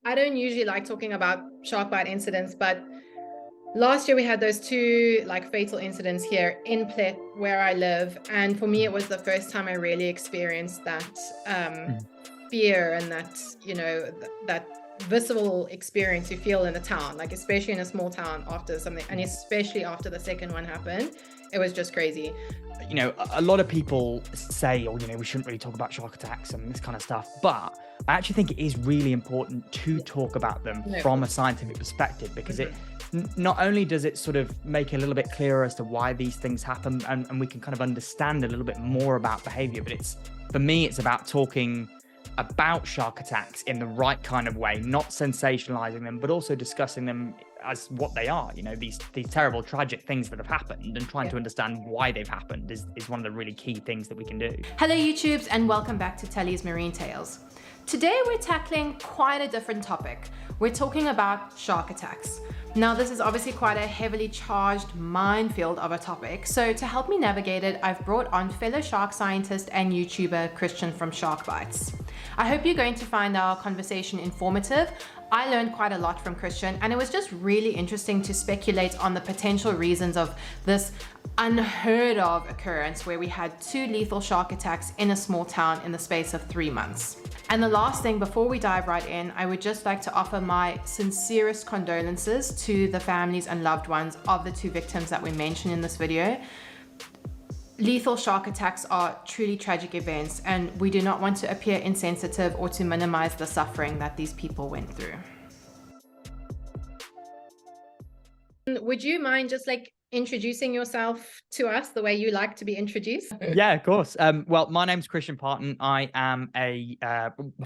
I don't usually like talking about shark bite incidents, but last year we had those two fatal incidents here in Plet where I live. And for me, it was the first time I really experienced that fear and that, that visceral experience you feel in a town, like especially in a small town after something, and especially after the second one happened. It was just crazy. You know, a lot of people say, oh, we shouldn't really talk about shark attacks and this kind of stuff. But I actually think it is really important to talk about them from a scientific perspective, because it not only does it sort of make it a little bit clearer as to why these things happen, and we can kind of understand a little bit more about behavior, but for me, it's about talking about shark attacks in the right kind of way, not sensationalizing them, but also discussing them as what they are, these terrible, tragic things that have happened, and trying to understand why they've happened is one of the really key things that we can do. Hello YouTubes, and welcome back to Telly's Marine Tales. Today we're tackling quite a different topic. We're talking about shark attacks. Now this is obviously quite a heavily charged minefield of a topic, so to help me navigate it, I've brought on fellow shark scientist and YouTuber Kristian from Shark Bytes. I hope you're going to find our conversation informative. I learned quite a lot from Kristian, and it was just really interesting to speculate on the potential reasons of this unheard of occurrence where we had 2 lethal shark attacks in a small town in the space of 3 months. And the last thing before we dive right in, I would just like to offer my sincerest condolences to the families and loved ones of the 2 victims that we mentioned in this video. Lethal shark attacks are truly tragic events, and we do not want to appear insensitive or to minimize the suffering that these people went through. Would you mind just introducing yourself to us the way you like to be introduced? Yeah, of course. Well, my name's Kristian Parton. I am a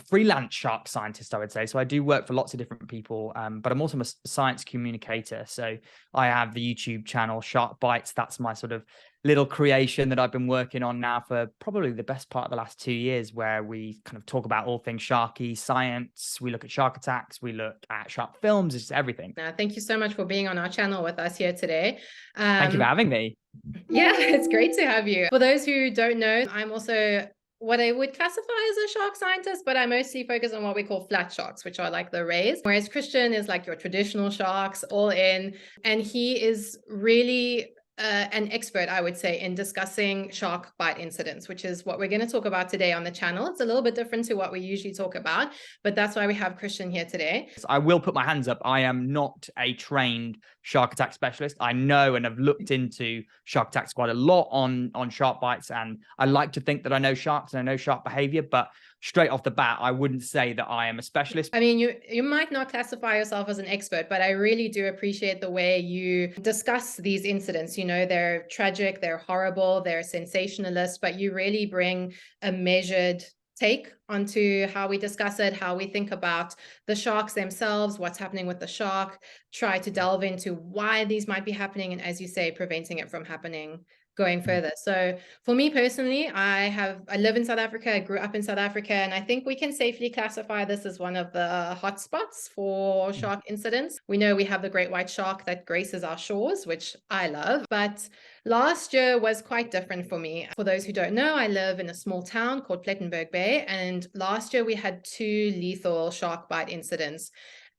freelance shark scientist, I would say. So I do work for lots of different people, but I'm also a science communicator. So I have the YouTube channel Shark Bytes. That's my sort of little creation that I've been working on now for probably the best part of the last 2 years, where we kind of talk about all things sharky science. We look at shark attacks, we look at shark films, it's everything. Thank you so much for being on our channel with us here today. Thank you for having me. Yeah, it's great to have you. For those who don't know, I'm also what I would classify as a shark scientist, but I mostly focus on what we call flat sharks, which are like the rays, whereas Kristian is like your traditional sharks, all in, and he is really an expert, I would say, in discussing shark bite incidents, which is what we're going to talk about today on the channel. It's a little bit different to what we usually talk about, but that's why we have Kristian here today. I will put my hands up. I am not a trained shark attack specialist. I know and have looked into shark attacks quite a lot on shark bites, and I like to think that I know sharks and I know shark behavior, but straight off the bat, I wouldn't say that I am a specialist. I mean, you might not classify yourself as an expert, but I really do appreciate the way you discuss these incidents. They're tragic, they're horrible, they're sensationalist, but you really bring a measured take onto how we discuss it, how we think about the sharks themselves, what's happening with the shark, try to delve into why these might be happening, and as you say, preventing it from happening going further. So for me personally, I live in South Africa, I grew up in South Africa, and I think we can safely classify this as one of the hotspots for shark incidents. We know we have the great white shark that graces our shores, which I love, but last year was quite different for me. For those who don't know, I live in a small town called Plettenberg Bay, and last year we had 2 lethal shark bite incidents.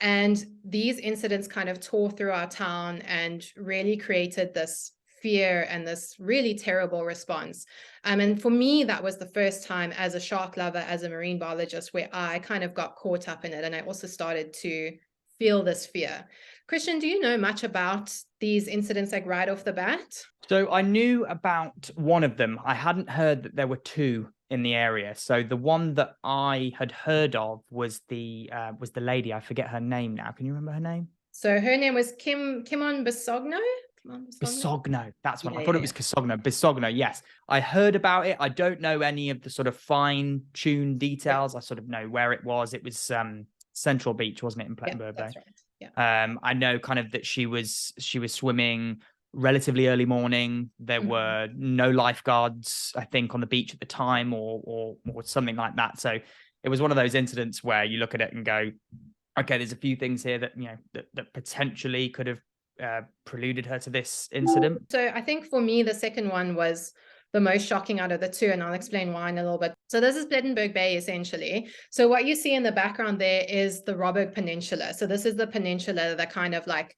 And these incidents kind of tore through our town and really created this fear and this really terrible response. And for me, that was the first time as a shark lover, as a marine biologist, where I kind of got caught up in it. And I also started to feel this fear. Kristian, do you know much about these incidents right off the bat? So I knew about one of them. I hadn't heard that there were 2 in the area. So the one that I had heard of was the lady. I forget her name now. Can you remember her name? So her name was Kimon Bisogno. Bisogno, that's one. I thought it was Casogno. Bisogno, yes. I heard about it. I don't know any of the sort of fine-tuned details. I sort of know where it was. It was Central Beach, wasn't it, in Plettenberg Bay? That's right. Yeah. I know kind of that she was swimming relatively early morning. There were no lifeguards, I think, on the beach at the time, or something like that. So it was one of those incidents where you look at it and go, okay, there's a few things here that that potentially could have preluded her to this incident. So I think for me, the second one was the most shocking out of the two, and I'll explain why in a little bit. So this is Plettenberg Bay, essentially. So what you see in the background there is the Robert Peninsula. So this is the peninsula that kind of like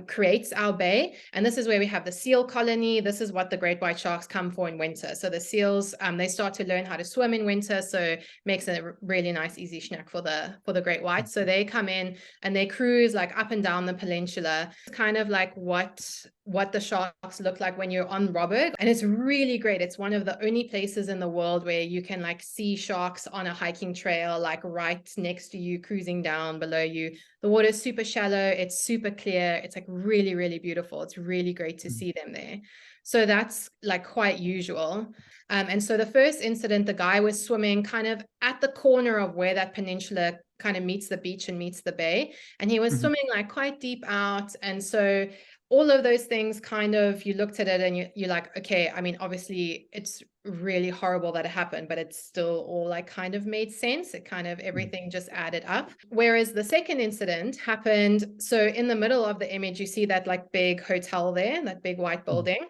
creates our bay. And this is where we have the seal colony. This is what the great white sharks come for in winter. So the seals, they start to learn how to swim in winter. So it makes a really nice, easy snack for the great whites. So they come in and they cruise like up and down the peninsula. It's kind of like what the sharks look like when you're on Robert. And it's really great. It's one of the only places in the world where you can like see sharks on a hiking trail, like right next to you, cruising down below you. The water is super shallow. It's super clear. It's like really, really beautiful. It's really great to see them there. So that's like quite usual. And so the first incident, the guy was swimming kind of at the corner of where that peninsula kind of meets the beach and meets the bay. And he was swimming like quite deep out. And so all of those things kind of, you looked at it and you're like, okay, I mean, obviously it's really horrible that it happened, but it's still all like kind of made sense. It kind of, everything just added up. Whereas the second incident happened, so in the middle of the image, you see that like big hotel there, that big white building.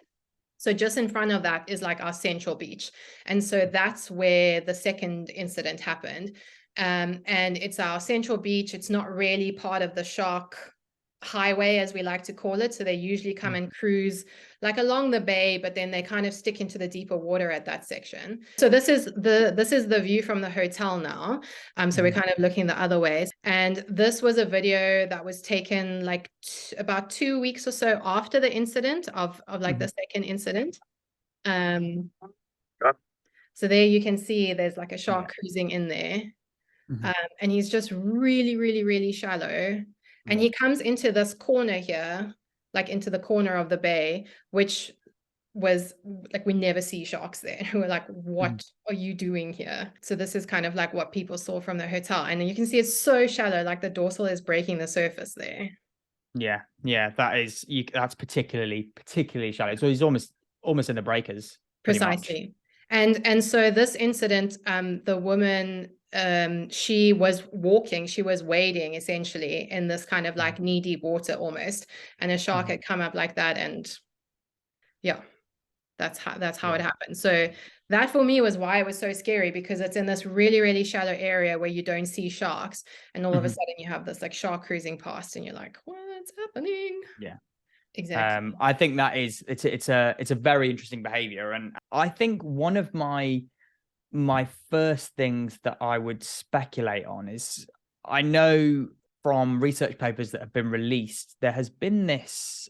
So just in front of that is like our central beach. And so that's where the second incident happened. And it's our central beach. It's not really part of the shark highway, as we like to call it. So they usually come and cruise like along the bay, but then they kind of stick into the deeper water at that section. So this is the view from the hotel now. So we're kind of looking the other ways. And this was a video that was taken like about 2 weeks or so after the incident of like the second incident. So there you can see there's like a shark cruising in there. And he's just really, really, really shallow. And he comes into this corner here, like into the corner of the bay, which was like, we never see sharks there. We're like, what are you doing here? So this is kind of like what people saw from the hotel. And you can see it's so shallow, like the dorsal is breaking the surface there. Yeah, that's particularly shallow. So he's almost in the breakers. Precisely. And so this incident, the woman, she was wading essentially in this kind of like knee-deep water almost, and a shark had come up like that, and yeah, that's how it happened. So that for me was why it was so scary, because it's in this really, really shallow area where you don't see sharks, and all of a sudden you have this like shark cruising past and you're like, what's happening? Yeah. Exactly. I think that is it's a very interesting behavior, and I think one of my first things that I would speculate on is, I know from research papers that have been released, there has been this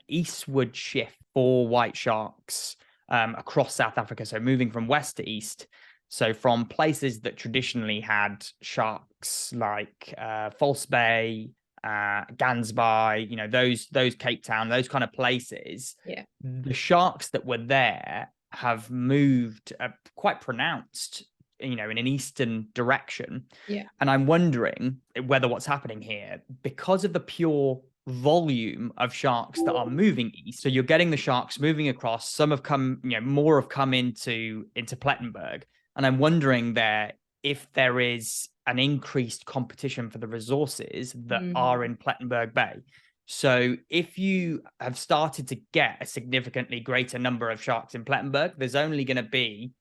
eastward shift for white sharks across South Africa, so moving from west to east. So from places that traditionally had sharks like False Bay, Gansby, those Cape Town, those kind of places, the sharks that were there have moved quite pronounced, in an eastern direction. And I'm wondering whether what's happening here, because of the pure volume of sharks that are moving east, so you're getting the sharks moving across, some have come, more have come into Plettenberg, and I'm wondering if there is an increased competition for the resources that are in Plettenberg Bay. So if you have started to get a significantly greater number of sharks in Plettenberg, there's only going to be,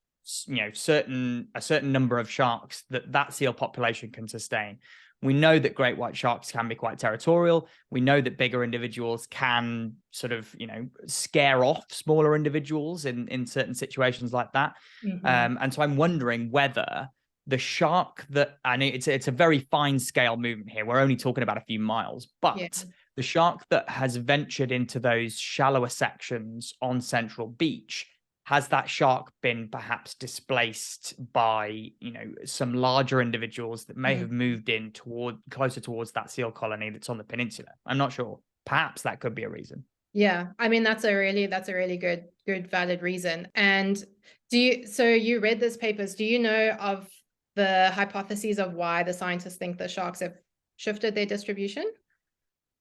a certain number of sharks that seal population can sustain. We know that great white sharks can be quite territorial. We know that bigger individuals can sort of, scare off smaller individuals in certain situations like that. And so I'm wondering whether the shark that, I know it's a very fine scale movement here, we're only talking about a few miles, but the shark that has ventured into those shallower sections on Central Beach, has that shark been perhaps displaced by, some larger individuals that may have moved in closer towards that seal colony that's on the peninsula? I'm not sure. Perhaps that could be a reason. Yeah, I mean, that's a really good valid reason. And you read these papers, do you know of the hypotheses of why the scientists think the sharks have shifted their distribution?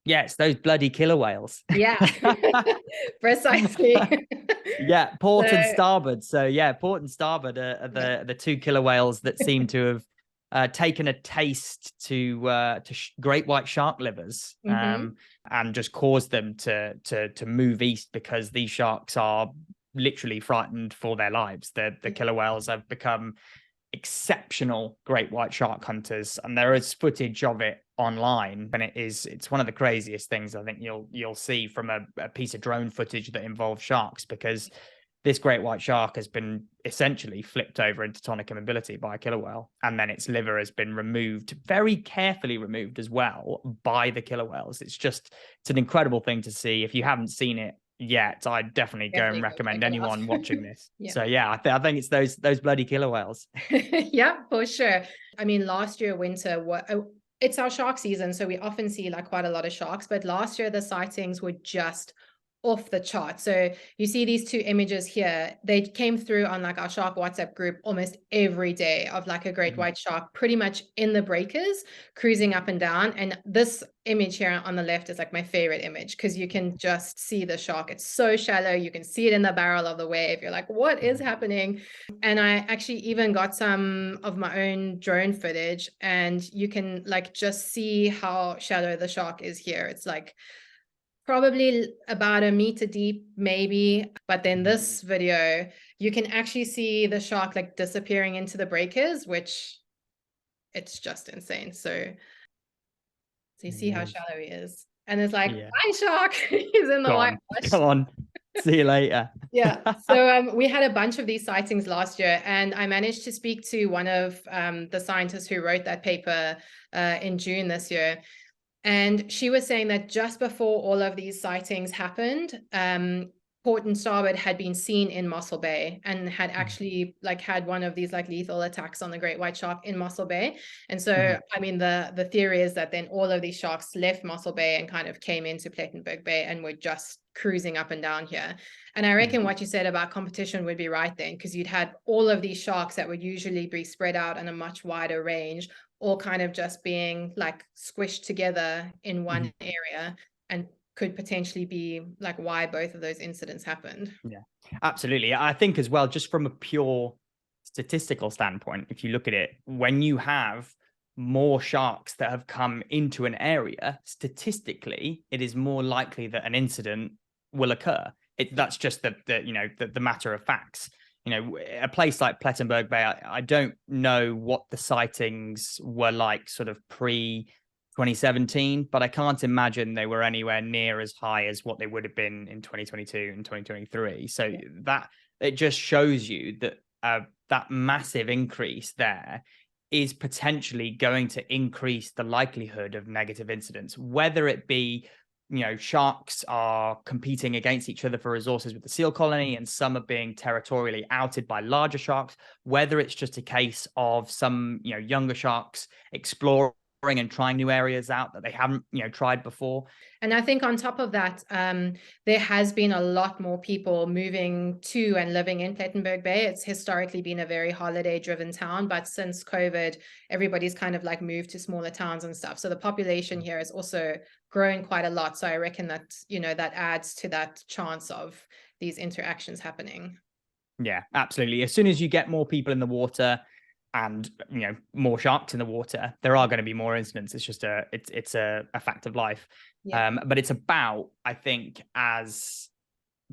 Yes, those bloody killer whales. Yeah, precisely. Yeah, Port and Starboard. So yeah, Port and Starboard are the two killer whales that seem to have taken a taste to great white shark livers, and just caused them to move east, because these sharks are literally frightened for their lives. The killer whales have become exceptional great white shark hunters, and there is footage of it online, and it's one of the craziest things I think you'll see from a piece of drone footage that involves sharks, because this great white shark has been essentially flipped over into tonic immobility by a killer whale, and then its liver has been removed, very carefully removed as well, by the killer whales. It's an incredible thing to see. If you haven't seen it yet, I'd definitely go and recommend anyone watching this. Yeah. So yeah, I think it's those bloody killer whales. Yeah, for sure. I mean, last year winter, it's our shark season, so we often see like quite a lot of sharks, but last year the sightings were just off the chart. So you see these two images here, they came through on like our shark WhatsApp group almost every day, of like a great white shark pretty much in the breakers cruising up and down. And this image here on the left is like my favorite image, because you can just see the shark. It's so shallow, you can see it in the barrel of the wave. You're like, what is happening? And I actually even got some of my own drone footage, and you can like just see how shallow the shark is here. It's like probably about a meter deep, maybe. But then this video, you can actually see the shark like disappearing into the breakers, which it's just insane. So you see how shallow he is. And it's like, hi, shark. He's in the whitewash. Come on. See you later. Yeah. So we had a bunch of these sightings last year, and I managed to speak to one of the scientists who wrote that paper in June this year. And she was saying that just before all of these sightings happened, Parton Starboard had been seen in Mossel Bay and had actually like had one of these like lethal attacks on the great white shark in Mossel Bay. And so, I mean, the theory is that then all of these sharks left Mossel Bay and kind of came into Plettenberg Bay and were just cruising up and down here. And I reckon what you said about competition would be right then, because you'd had all of these sharks that would usually be spread out in a much wider range, all kind of just being like squished together in one area, and could potentially be like why both of those incidents happened. Yeah, absolutely. I think as well, just from a pure statistical standpoint, if you look at it, when you have more sharks that have come into an area, statistically, it is more likely that an incident will occur. That's just the matter of facts. You know, a place like Plettenberg Bay, I don't know what the sightings were like sort of pre-2017, but I can't imagine they were anywhere near as high as what they would have been in 2022 and 2023. So that it just shows you that that massive increase there is potentially going to increase the likelihood of negative incidents, whether it be, you know, sharks are competing against each other for resources with the seal colony, and some are being territorially outed by larger sharks, whether it's just a case of some, you know, younger sharks exploring and trying new areas out that they haven't, you know, tried before. And I think on top of that, there has been a lot more people moving to and living in Plettenberg Bay. It's historically been a very holiday-driven town, but since COVID, everybody's kind of like moved to smaller towns and stuff. So the population here is also growing quite a lot. So I reckon that, you know, that adds to that chance of these interactions happening. Yeah, absolutely. As soon as you get more people in the water and, you know, more sharks in the water, there are going to be more incidents. It's just it's a fact of life. Yeah. But it's about, I think, as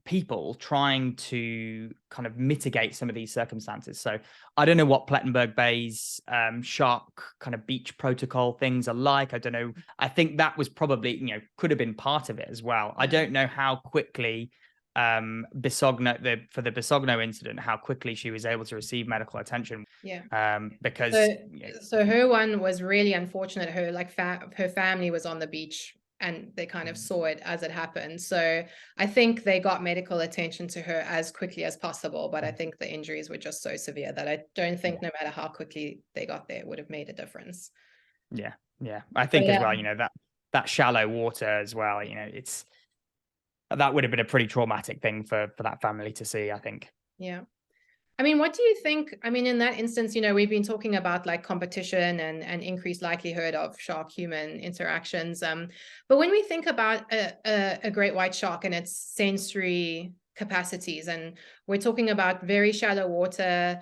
people trying to kind of mitigate some of these circumstances. So I don't know what Plettenberg Bay's shark kind of beach protocol things are like. I don't know. I think that was probably, you know, could have been part of it as well. I don't know how quickly Bisogno, for the Bisogno incident, how quickly she was able to receive medical attention. Because so her one was really unfortunate. Her her family was on the beach and they kind of saw it as it happened. So I think they got medical attention to her as quickly as possible, but I think the injuries were just so severe that I don't think no matter how quickly they got there, it would have made a difference. Yeah. I think as well, you know, that shallow water as well, you know, that would have been a pretty traumatic thing for that family to see, I think. Yeah. I mean, what do you think? I mean, in that instance, you know, we've been talking about like competition and increased likelihood of shark-human interactions. But when we think about a great white shark and its sensory capacities, and we're talking about very shallow water,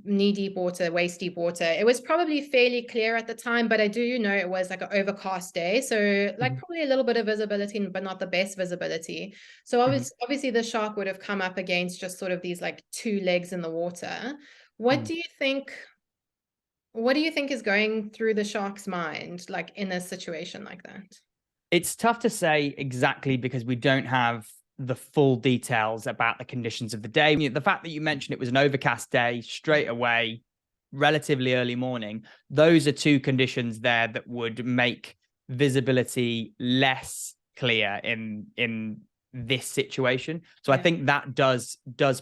knee-deep water, waist-deep water. It was probably fairly clear at the time, but I do know it was like an overcast day. So like probably a little bit of visibility, but not the best visibility. So obviously the shark would have come up against just sort of these like two legs in the water. What do you think is going through the shark's mind, like in a situation like that? It's tough to say exactly because we don't have the full details about the conditions of the day. The fact that you mentioned it was an overcast day straight away, relatively early morning, those are two conditions there that would make visibility less clear in this situation. So I think that does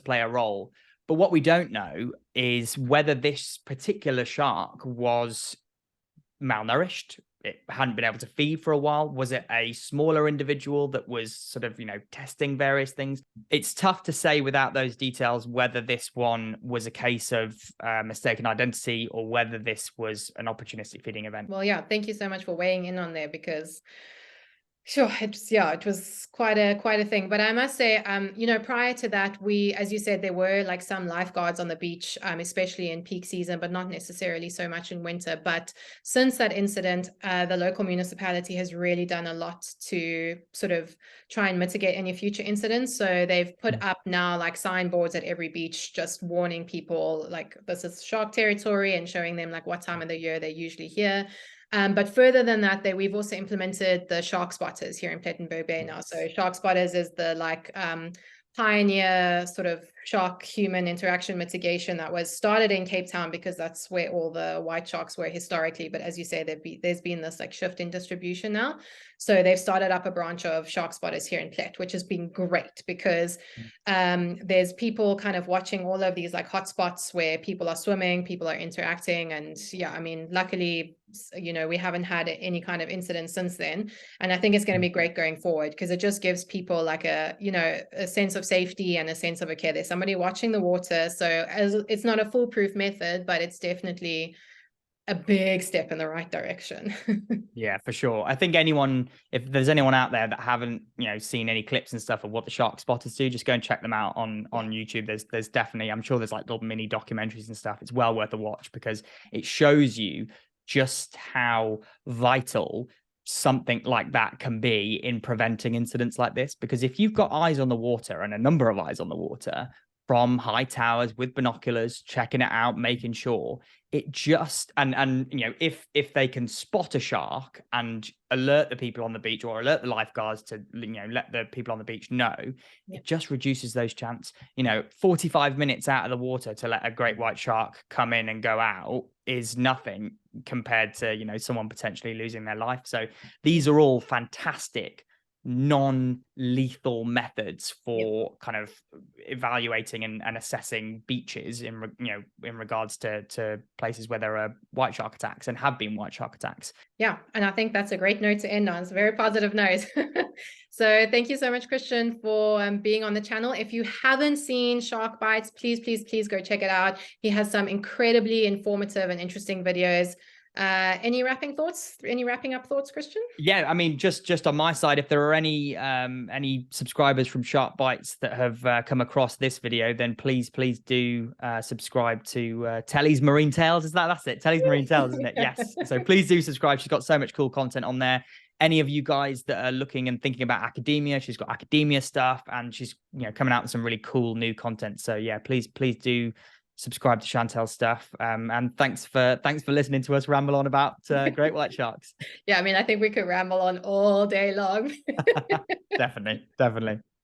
play a role. But what we don't know is whether this particular shark was malnourished. It hadn't been able to feed for a while. Was it a smaller individual that was sort of, testing various things? It's tough to say without those details whether this one was a case of mistaken identity or whether this was an opportunistic feeding event. Well, yeah, thank you so much for weighing in on there, because sure, it was quite a thing. But I must say, prior to that, as you said, there were like some lifeguards on the beach, especially in peak season, but not necessarily so much in winter. But since that incident, the local municipality has really done a lot to sort of try and mitigate any future incidents. So they've put up now like signboards at every beach, just warning people like this is shark territory and showing them like what time of the year they're usually here. But further than that, we've also implemented the shark spotters here in Plettenberg Bay now. So shark spotters is the pioneer sort of shark human interaction mitigation that was started in Cape Town, because that's where all the white sharks were historically. But as you say, there's been this like shift in distribution now. So they've started up a branch of shark spotters here in Plet, which has been great, because there's people kind of watching all of these like hotspots where people are swimming, people are interacting. And yeah, I mean, luckily, we haven't had any kind of incident since then. And I think it's going to be great going forward, because it just gives people like a sense of safety and a sense of, okay, there's somebody watching the water. So it's not a foolproof method, but it's definitely a big step in the right direction. Yeah, for sure. I think if there's anyone out there that haven't, seen any clips and stuff of what the shark spotters do, just go and check them out on YouTube. There's definitely, I'm sure there's like little mini documentaries and stuff. It's well worth a watch, because it shows you just how vital something like that can be in preventing incidents like this. Because if you've got eyes on the water, and a number of eyes on the water, from high towers with binoculars, checking it out, making sure it just, and if they can spot a shark and alert the people on the beach, or alert the lifeguards to, let the people on the beach know, it just reduces those chances. 45 minutes out of the water to let a great white shark come in and go out is nothing compared to, someone potentially losing their life. So these are all fantastic non-lethal methods for kind of evaluating and assessing beaches in regards to places where there are white shark attacks and have been white shark attacks. Yeah, and I think that's a great note to end on. It's a very positive note. So thank you so much, Kristian, for being on the channel. If you haven't seen Shark Bytes, please go check it out. He has some incredibly informative and interesting videos. Any wrapping up thoughts, Kristian? Yeah, I mean, just on my side, if there are any subscribers from Shark Bytes that have come across this video, then please do subscribe to Telly'sMarineTales. That's it, Telly'sMarineTales, isn't it? Yes. So please do subscribe. She's got so much cool content on there. Any of you guys that are looking and thinking about academia, she's got academia stuff, and she's coming out with some really cool new content. So yeah, please do subscribe to Chantel's stuff, and thanks for listening to us ramble on about great white sharks. Yeah, I mean, I think we could ramble on all day long. Definitely